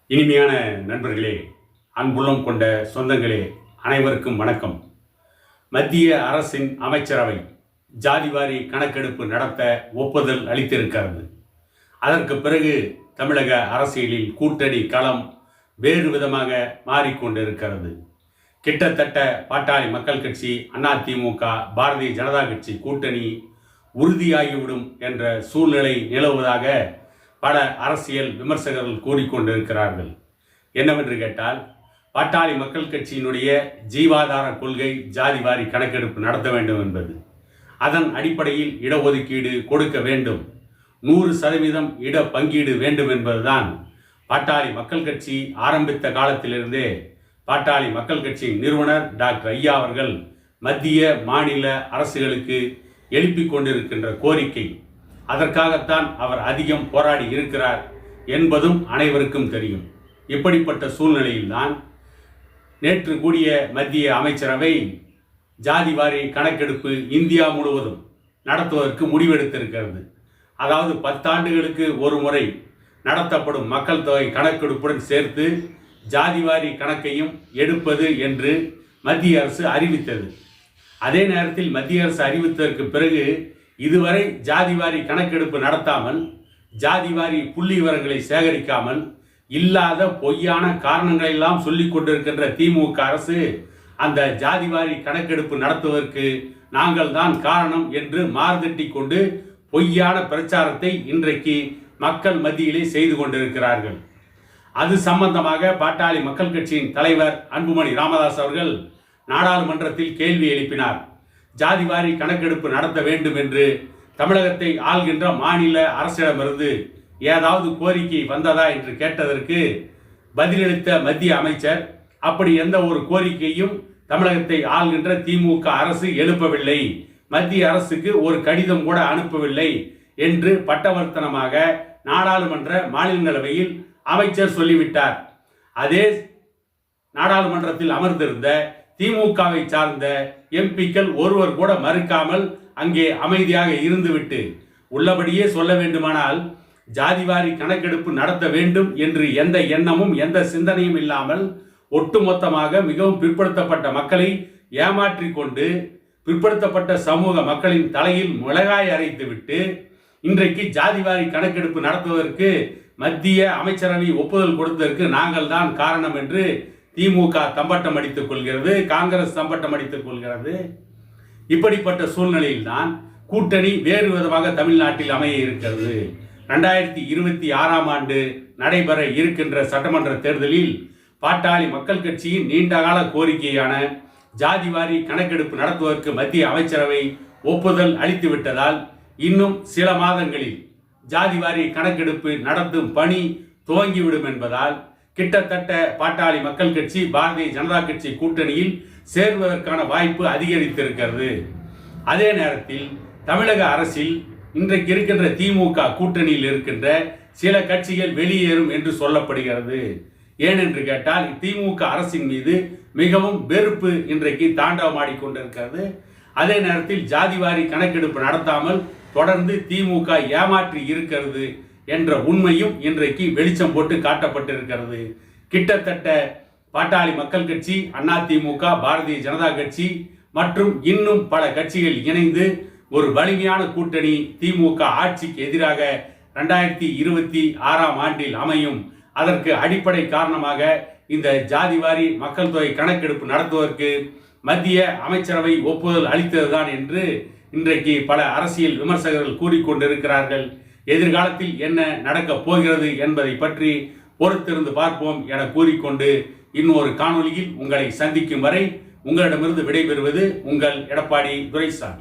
இனிமையான நண்பர்களே, அன்புள்ளம் கொண்ட சொந்தங்களே, அனைவருக்கும் வணக்கம். மத்திய அரசின் அமைச்சரவை ஜாதிவாரி கணக்கெடுப்பு நடத்த ஒப்புதல் அளித்திருக்கிறது. அதற்கு பிறகு தமிழக அரசியலில் கூட்டணி களம் வேறு விதமாக மாறிக்கொண்டிருக்கிறது. கிட்டத்தட்ட பாட்டாளி மக்கள் கட்சி, அதிமுக, பாரதிய ஜனதா கட்சி கூட்டணி உறுதியாகிவிடும் என்ற சூழ்நிலை நிலவுவதாக பல அரசியல் விமர்சகர்கள் கூறிக்கொண்டிருக்கிறார்கள். என்னவென்று கேட்டால், பாட்டாளி மக்கள் கட்சியினுடைய ஜீவாதார கொள்கை ஜாதிவாரி கணக்கெடுப்பு நடத்த வேண்டும் என்பது. அதன் அடிப்படையில் இடஒதுக்கீடு கொடுக்க வேண்டும், 100% இட பங்கீடு வேண்டும் என்பதுதான் பாட்டாளி மக்கள் கட்சி ஆரம்பித்த காலத்திலிருந்தே பாட்டாளி மக்கள் கட்சியின் நிறுவனர் டாக்டர் ஐயா அவர்கள் மத்திய மாநில அரசுகளுக்கு எழுப்பிக் கொண்டிருக்கின்ற கோரிக்கை. அதற்காகத்தான் அவர் அதிகம் போராடி இருக்கிறார் என்பதும் அனைவருக்கும் தெரியும். இப்படிப்பட்ட சூழ்நிலையில்தான் நேற்று கூடிய மத்திய அமைச்சரவை ஜாதிவாரி கணக்கெடுப்பு இந்தியா முழுவதும் நடத்துவதற்கு முடிவெடுத்திருக்கிறது. அதாவது 10 ஆண்டுகளுக்கு ஒரு முறை நடத்தப்படும் மக்கள் தொகை கணக்கெடுப்புடன் சேர்த்து ஜாதிவாரி கணக்கையும் எடுப்பது என்று மத்திய அரசு அறிவித்தது. அதே நேரத்தில் மத்திய அரசு அறிவித்ததற்கு பிறகு இதுவரை ஜாதிவாரி கணக்கெடுப்பு நடத்தாமல், ஜாதிவாரி புள்ளி விவரங்களை சேகரிக்காமல், இல்லாத பொய்யான காரணங்களை எல்லாம் சொல்லிக் கொண்டிருக்கின்ற திமுக அரசு அந்த ஜாதிவாரி கணக்கெடுப்பு நடத்துவதற்கு நாங்கள் தான் காரணம் என்று மார்தட்டி கொண்டு பொய்யான பிரச்சாரத்தை இன்றைக்கு மக்கள் மத்தியிலே செய்து கொண்டிருக்கிறார்கள். அது சம்பந்தமாக பாட்டாளி மக்கள் கட்சியின் தலைவர் அன்புமணி ராமதாஸ் அவர்கள் நாடாளுமன்றத்தில் கேள்வி எழுப்பினார். ஜாதிவாரி கணக்கெடுப்பு நடத்த வேண்டும் என்று தமிழகத்தை ஆள்கின்ற மாநில அரசிடமிருந்து ஏதாவது கோரிக்கை வந்ததா என்று கேட்டதற்கு பதிலளித்த மத்திய அமைச்சர், அப்படி எந்த ஒரு கோரிக்கையும் தமிழகத்தை ஆள்கின்ற திமுக அரசு எழுப்பவில்லை, மத்திய அரசுக்கு ஒரு கடிதம் கூட அனுப்பவில்லை என்று பட்டவர்த்தனமாக நாடாளுமன்ற மாநிலங்களவையில் அமைச்சர் சொல்லிவிட்டார். அதே நாடாளுமன்றத்தில் அமர்ந்திருந்த திமுகவை சார்ந்த எம்பிக்கள் ஒருவர் கூட மறுக்காமல் அங்கே அமைதியாக இருந்துவிட்டு, உள்ளபடியே சொல்ல வேண்டுமானால் ஜாதிவாரி கணக்கெடுப்பு நடத்த வேண்டும் என்று எந்த எண்ணமும் எந்த சிந்தனையும் இல்லாமல் ஒட்டுமொத்தமாக மிகவும் பிற்படுத்தப்பட்ட மக்களை ஏமாற்றி கொண்டு பிற்படுத்தப்பட்ட சமூக மக்களின் தலையில் மிளகாய் அரைத்துவிட்டு இன்றைக்கு ஜாதிவாரி கணக்கெடுப்பு நடத்துவதற்கு மத்திய அமைச்சரவை ஒப்புதல் கொடுத்ததற்கு நாங்கள் தான் காரணம் என்று திமுக தம்பட்டம் அடித்துக் கொள்கிறது, காங்கிரஸ் தம்பட்டம் அடித்துக் கொள்கிறது. இப்படிப்பட்ட சூழ்நிலையில் தான் கூட்டணி வேறு விதமாக தமிழ்நாட்டில் அமைய இருக்கிறது. 2026ஆம் ஆண்டு நடைபெற இருக்கின்ற சட்டமன்ற தேர்தலில் பாட்டாளி மக்கள் கட்சியின் நீண்டகால கோரிக்கையான ஜாதிவாரி கணக்கெடுப்பு நடத்துவதற்கு மத்திய அமைச்சரவை ஒப்புதல் அளித்துவிட்டதால் இன்னும் சில மாதங்களில் ஜாதிவாரி கணக்கெடுப்பு நடத்தும் பணி துவங்கிவிடும் என்பதால் கிட்டத்தட்ட பாட்டாளி மக்கள் கட்சி பாரதிய ஜனதா கட்சி கூட்டணியில் சேர்வதற்கான வாய்ப்பு அதிகரித்திருக்கிறது. அதே நேரத்தில் தமிழக அரசில் இன்றைக்கு இருக்கின்ற திமுக கூட்டணியில் இருக்கின்ற சில கட்சிகள் வெளியேறும் என்று சொல்லப்படுகிறது. ஏனென்று கேட்டால் திமுக அரசின் மீது மிகவும் வெறுப்பு இன்றைக்கு தாண்டவமாடிக்கொண்டிருக்கிறது. அதே நேரத்தில் ஜாதிவாரி கணக்கெடுப்பு நடத்தாமல் தொடர்ந்து திமுக ஏமாற்றி இருக்கிறது என்ற உண்மையும் இன்றைக்கு வெளிச்சம் போட்டு காட்டப்பட்டிருக்கிறது. கிட்டத்தட்ட பாட்டாளி மக்கள் கட்சி, அதிமுக, பாரதிய ஜனதா கட்சி மற்றும் இன்னும் பல கட்சிகள் இணைந்து ஒரு வலிமையான கூட்டணி திமுக ஆட்சிக்கு எதிராக 2026ஆம் ஆண்டில் அமையும். அதற்கு அடிப்படை காரணமாக இந்த ஜாதிவாரி மக்கள் தொகை கணக்கெடுப்பு நடத்துவதற்கு மத்திய அமைச்சரவை ஒப்புதல் அளித்ததுதான் என்று இன்றைக்கு பல அரசியல் விமர்சகர்கள் கூறிக்கொண்டிருக்கிறார்கள். எதிர்காலத்தில் என்ன நடக்கப் போகிறது என்பதை பற்றி பொறுத்திருந்து பார்ப்போம் என கூறிக்கொண்டு இன்னொரு காணொளியில் உங்களை சந்திக்கும் வரை உங்களிடமிருந்து விடைபெறுவது உங்கள் எடப்பாடி துரைசாமி.